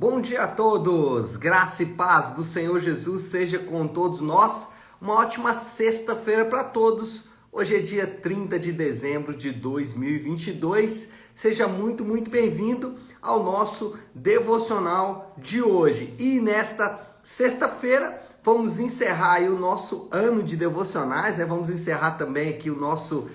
Bom dia a todos, graça e paz do Senhor Jesus seja com todos nós. Uma ótima sexta-feira para todos. Hoje é dia 30 de dezembro de 2022. Seja muito bem-vindo ao nosso devocional de hoje. E nesta sexta-feira vamos encerrar aí o nosso ano de devocionais, né? Vamos encerrar também aqui o nosso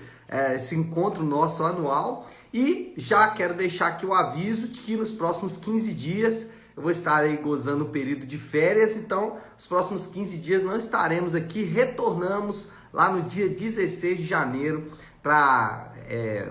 esse encontro nosso anual. E já quero deixar aqui o aviso de que nos próximos 15 dias eu vou estar aí gozando um período de férias, então os próximos 15 dias não estaremos aqui, retornamos lá no dia 16 de janeiro para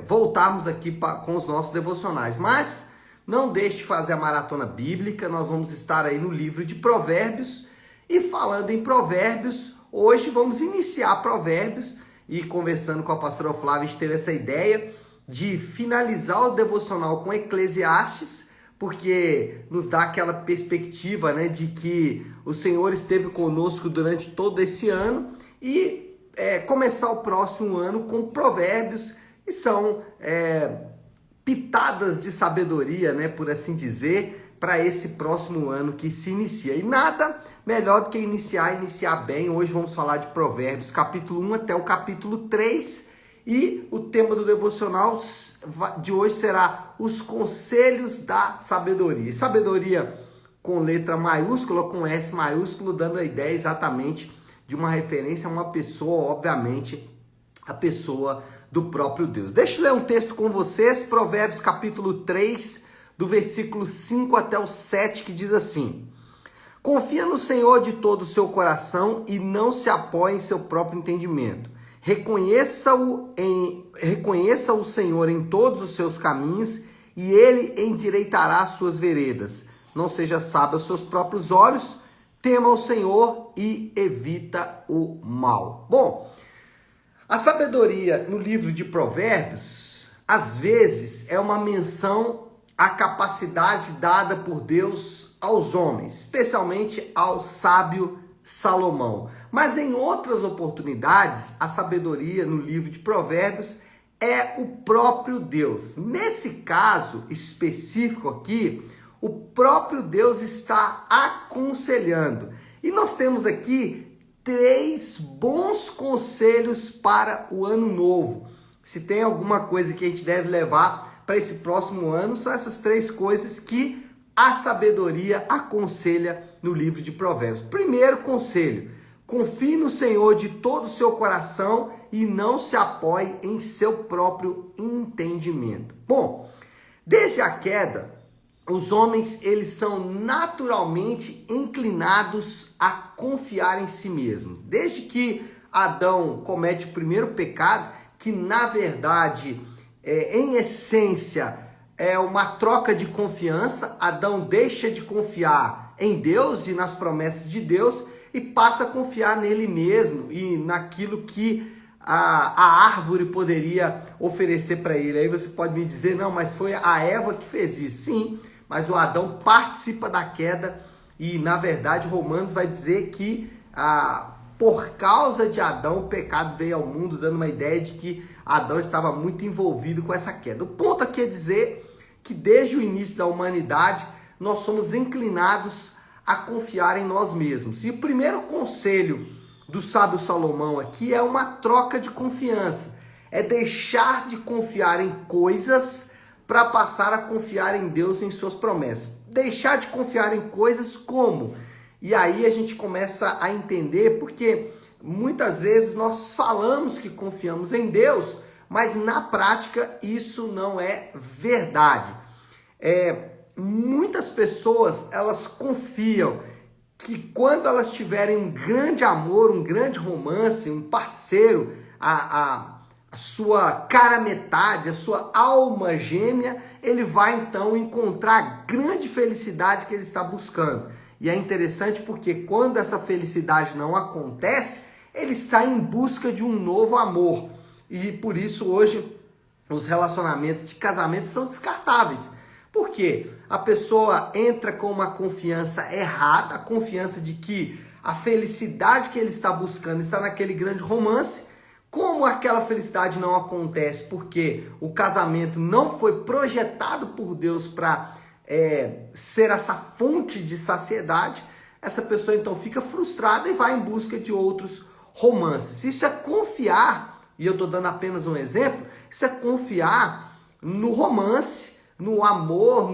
voltarmos aqui com os nossos devocionais. Mas não deixe de fazer a maratona bíblica, nós vamos estar aí no livro de Provérbios. E falando em Provérbios, hoje vamos iniciar Provérbios e conversando com a pastora Flávia, a gente teve essa ideia de finalizar o devocional com Eclesiastes, porque nos dá aquela perspectiva, né, de que o Senhor esteve conosco durante todo esse ano e começar o próximo ano com Provérbios, que são pitadas de sabedoria, né, por assim dizer, para esse próximo ano que se inicia. E nada melhor do que iniciar bem. Hoje vamos falar de Provérbios, capítulo 1 até o capítulo 3. E o tema do devocional de hoje será os conselhos da sabedoria. Sabedoria com letra maiúscula, com S maiúsculo, dando a ideia exatamente de uma referência a uma pessoa, obviamente, a pessoa do próprio Deus. Deixa eu ler um texto com vocês, Provérbios capítulo 3, do versículo 5 até o 7, que diz assim: confia no Senhor de todo o seu coração e não se apoie em seu próprio entendimento. Reconheça o Senhor em todos os seus caminhos e Ele endireitará as suas veredas. Não seja sábio aos seus próprios olhos, tema o Senhor e evita o mal. Bom, a sabedoria no livro de Provérbios, às vezes, é uma menção à capacidade dada por Deus aos homens, especialmente ao sábio Salomão. Mas em outras oportunidades, a sabedoria no livro de Provérbios é o próprio Deus. Nesse caso específico aqui, o próprio Deus está aconselhando. E nós temos aqui 3 bons conselhos para o ano novo. Se tem alguma coisa que a gente deve levar para esse próximo ano, são essas 3 coisas que a sabedoria aconselha no livro de Provérbios. Primeiro conselho: confie no Senhor de todo o seu coração e não se apoie em seu próprio entendimento. Bom, desde a queda, os homens eles são naturalmente inclinados a confiar em si mesmo. Desde que Adão comete o primeiro pecado, que na verdade, em essência, é uma troca de confiança. Adão deixa de confiar em Deus e nas promessas de Deus e passa a confiar nele mesmo e naquilo que a árvore poderia oferecer para ele. Aí você pode me dizer, não, mas foi a Eva que fez isso. Sim, mas o Adão participa da queda e, na verdade, Romanos vai dizer que por causa de Adão o pecado veio ao mundo, dando uma ideia de que Adão estava muito envolvido com essa queda. O ponto aqui é dizer que desde o início da humanidade nós somos inclinados a confiar em nós mesmos. E o primeiro conselho do sábio Salomão aqui é uma troca de confiança. É deixar de confiar em coisas para passar a confiar em Deus e em suas promessas. Deixar de confiar em coisas como? E aí a gente começa a entender, porque muitas vezes nós falamos que confiamos em Deus, mas na prática isso não é verdade. Muitas pessoas elas confiam que quando elas tiverem um grande amor, um grande romance, um parceiro, a sua cara metade, a sua alma gêmea, ele vai então encontrar a grande felicidade que ele está buscando. E é interessante porque quando essa felicidade não acontece, ele sai em busca de um novo amor. E por isso hoje os relacionamentos de casamento são descartáveis. Por quê? A pessoa entra com uma confiança errada, a confiança de que a felicidade que ele está buscando está naquele grande romance. Como aquela felicidade não acontece porque o casamento não foi projetado por Deus para ser essa fonte de saciedade, essa pessoa então fica frustrada e vai em busca de outros romances. Isso é confiar, e eu estou dando apenas um exemplo, isso é confiar no romance, no amor,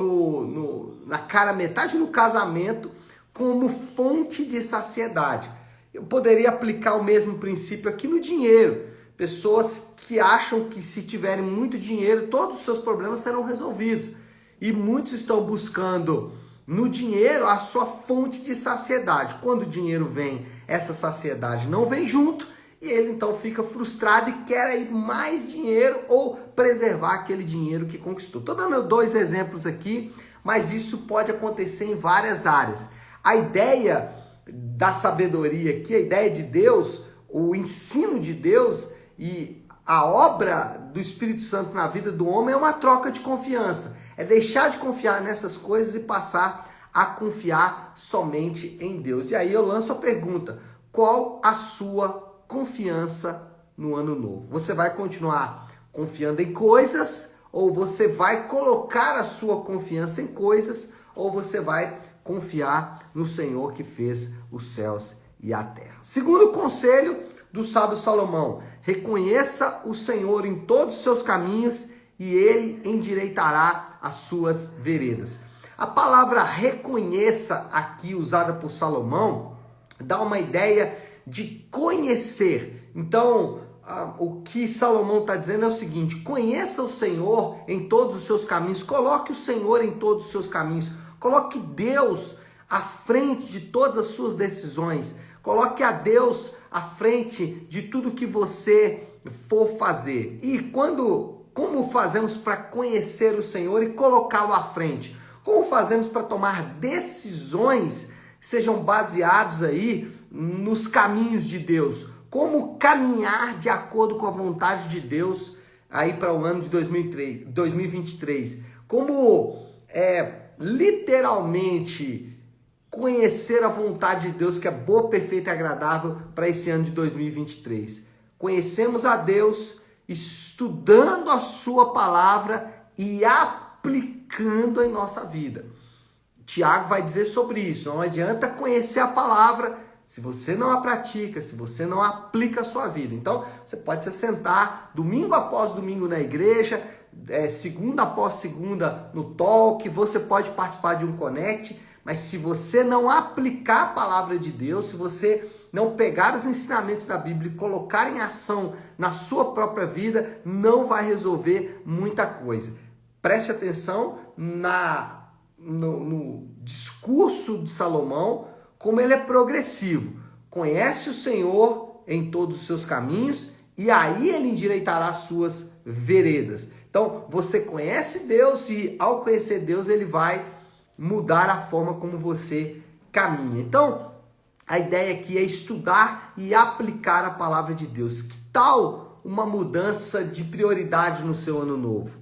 na cara metade, no casamento, como fonte de saciedade. Eu poderia aplicar o mesmo princípio aqui no dinheiro. Pessoas que acham que se tiverem muito dinheiro, todos os seus problemas serão resolvidos. E muitos estão buscando no dinheiro a sua fonte de saciedade. Quando o dinheiro vem, essa saciedade não vem junto, e ele então fica frustrado e quer aí mais dinheiro ou preservar aquele dinheiro que conquistou. Estou dando 2 exemplos aqui, mas isso pode acontecer em várias áreas. A ideia da sabedoria aqui, a ideia de Deus, o ensino de Deus e a obra do Espírito Santo na vida do homem é uma troca de confiança. É deixar de confiar nessas coisas e passar a confiar somente em Deus. E aí eu lanço a pergunta: qual a sua confiança no ano novo? Você vai continuar confiando em coisas, ou você vai colocar a sua confiança em coisas, ou você vai confiar no Senhor que fez os céus e a terra? Segundo conselho do sábio Salomão: reconheça o Senhor em todos os seus caminhos e ele endireitará as suas veredas. A palavra reconheça aqui usada por Salomão dá uma ideia de conhecer. Então, o que Salomão está dizendo é o seguinte: conheça o Senhor em todos os seus caminhos, coloque o Senhor em todos os seus caminhos, coloque Deus à frente de todas as suas decisões, coloque a Deus à frente de tudo que você for fazer. E como fazemos para conhecer o Senhor e colocá-lo à frente? Como fazemos para tomar decisões que sejam baseados aí nos caminhos de Deus? Como caminhar de acordo com a vontade de Deus aí para o ano de 2023? Como literalmente conhecer a vontade de Deus, que é boa, perfeita e agradável para esse ano de 2023? Conhecemos a Deus estudando a sua palavra e aplicando em nossa vida. Tiago vai dizer sobre isso. Não adianta conhecer a palavra se você não a pratica, se você não aplica a sua vida. Então, você pode se sentar domingo após domingo na igreja, segunda após segunda no talk, você pode participar de um connect, mas se você não aplicar a palavra de Deus, se você não pegar os ensinamentos da Bíblia e colocar em ação na sua própria vida, não vai resolver muita coisa. Preste atenção no discurso de Salomão, como ele é progressivo. Conhece o Senhor em todos os seus caminhos e aí ele endireitará as suas veredas. Então, você conhece Deus e ao conhecer Deus, ele vai mudar a forma como você caminha. Então, a ideia aqui é estudar e aplicar a palavra de Deus. Que tal uma mudança de prioridade no seu ano novo?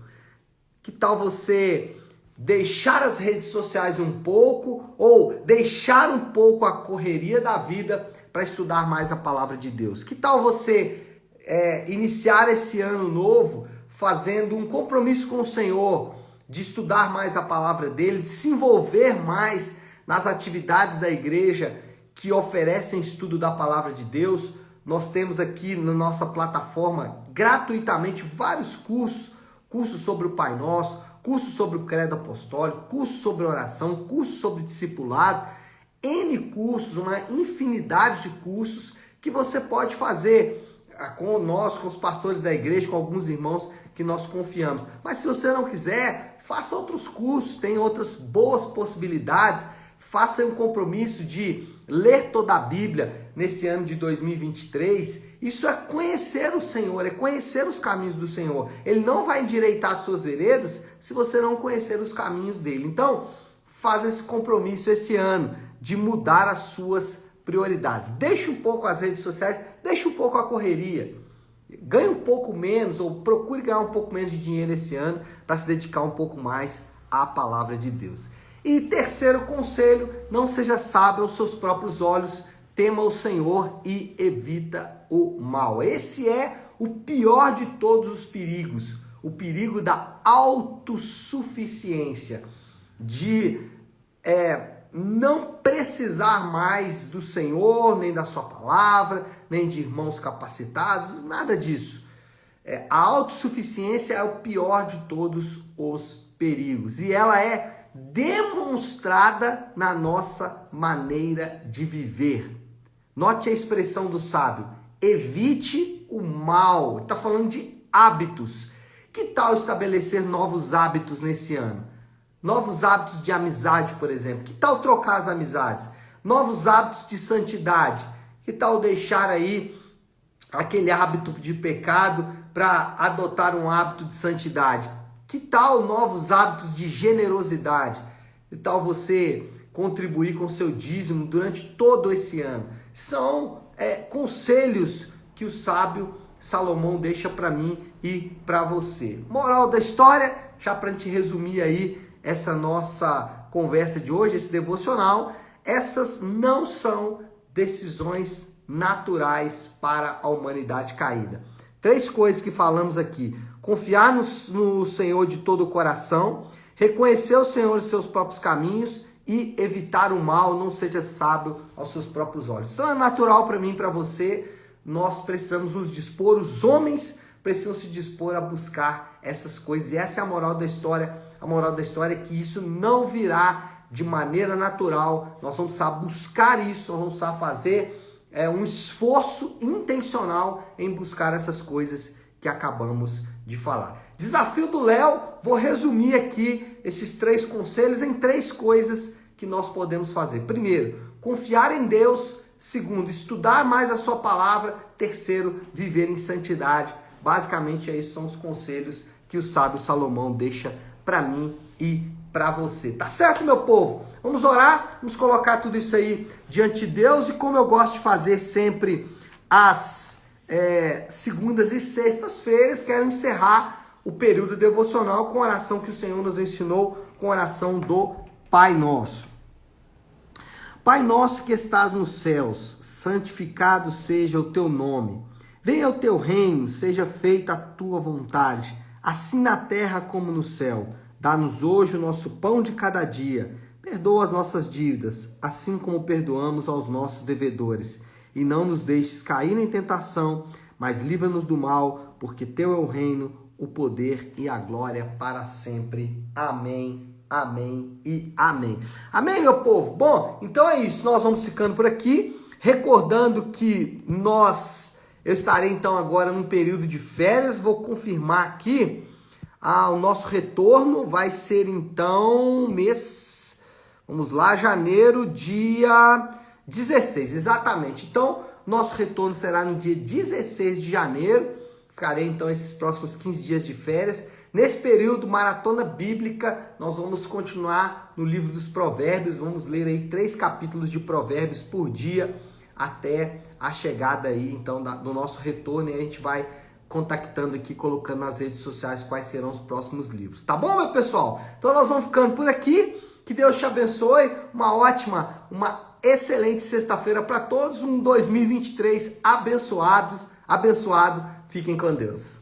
Que tal você deixar as redes sociais um pouco ou deixar um pouco a correria da vida para estudar mais a palavra de Deus? Que tal você iniciar esse ano novo fazendo um compromisso com o Senhor de estudar mais a palavra dele, de se envolver mais nas atividades da igreja que oferecem estudo da palavra de Deus? Nós temos aqui na nossa plataforma gratuitamente vários cursos sobre o Pai Nosso, cursos sobre o Credo Apostólico, cursos sobre oração, cursos sobre discipulado, N cursos, uma infinidade de cursos que você pode fazer com nós, com os pastores da igreja, com alguns irmãos que nós confiamos. Mas se você não quiser, faça outros cursos, tem outras boas possibilidades. Faça um compromisso de ler toda a Bíblia nesse ano de 2023. Isso é conhecer o Senhor, é conhecer os caminhos do Senhor. Ele não vai endireitar as suas veredas se você não conhecer os caminhos dele. Então, faça esse compromisso esse ano de mudar as suas prioridades. Deixe um pouco as redes sociais, deixe um pouco a correria. Ganhe um pouco menos ou procure ganhar um pouco menos de dinheiro esse ano para se dedicar um pouco mais à palavra de Deus. E terceiro conselho: não seja sábio aos seus próprios olhos, tema o Senhor e evita o mal. Esse é o pior de todos os perigos, o perigo da autossuficiência. de não precisar mais do Senhor, nem da sua palavra, nem de irmãos capacitados, nada disso. A autossuficiência é o pior de todos os perigos e ela é demonstrada na nossa maneira de viver. Note a expressão do sábio: evite o mal. Está falando de hábitos. Que tal estabelecer novos hábitos nesse ano? Novos hábitos de amizade, por exemplo. Que tal trocar as amizades? Novos hábitos de santidade. Que tal deixar aí aquele hábito de pecado para adotar um hábito de santidade? Que tal novos hábitos de generosidade? Que tal você contribuir com o seu dízimo durante todo esse ano? São conselhos que o sábio Salomão deixa para mim e para você. Moral da história, já para a gente resumir aí essa nossa conversa de hoje, esse devocional, essas não são decisões naturais para a humanidade caída. 3 coisas que falamos aqui: confiar no Senhor de todo o coração, reconhecer o Senhor e seus próprios caminhos e evitar o mal, não seja sábio aos seus próprios olhos. Então é natural para mim e para você, nós precisamos nos dispor, os homens precisam se dispor a buscar essas coisas. E essa é a moral da história. A moral da história é que isso não virá de maneira natural. Nós vamos precisar buscar isso, nós vamos precisar fazer um esforço intencional em buscar essas coisas que acabamos de falar. Desafio do Léo, vou resumir aqui esses 3 conselhos em 3 coisas que nós podemos fazer. Primeiro, confiar em Deus. Segundo, estudar mais a sua palavra. Terceiro, viver em santidade. Basicamente, esses são os conselhos que o sábio Salomão deixa para mim e para você. Tá certo, meu povo? Vamos orar, vamos colocar tudo isso aí diante de Deus. E como eu gosto de fazer sempre às segundas e sextas-feiras, quero encerrar o período devocional com a oração que o Senhor nos ensinou, com a oração do Pai Nosso. Pai nosso que estás nos céus, santificado seja o teu nome. Venha o teu reino, seja feita a tua vontade, assim na terra como no céu. Dá-nos hoje o nosso pão de cada dia. Perdoa as nossas dívidas, assim como perdoamos aos nossos devedores. E não nos deixes cair em tentação, mas livra-nos do mal, porque teu é o reino, o poder e a glória para sempre. Amém. Amém e amém. Amém, meu povo? Bom, então é isso. Nós vamos ficando por aqui. Recordando que eu estarei então agora num período de férias. Vou confirmar aqui. O nosso retorno vai ser então vamos lá, janeiro, dia 16, exatamente. Então, nosso retorno será no dia 16 de janeiro. Ficarei então esses próximos 15 dias de férias. Nesse período, maratona bíblica, nós vamos continuar no livro dos Provérbios, vamos ler aí 3 capítulos de Provérbios por dia, até a chegada aí, então, do nosso retorno, e a gente vai contactando aqui, colocando nas redes sociais quais serão os próximos livros. Tá bom, meu pessoal? Então nós vamos ficando por aqui, que Deus te abençoe, uma excelente sexta-feira para todos, um 2023 abençoado, fiquem com Deus.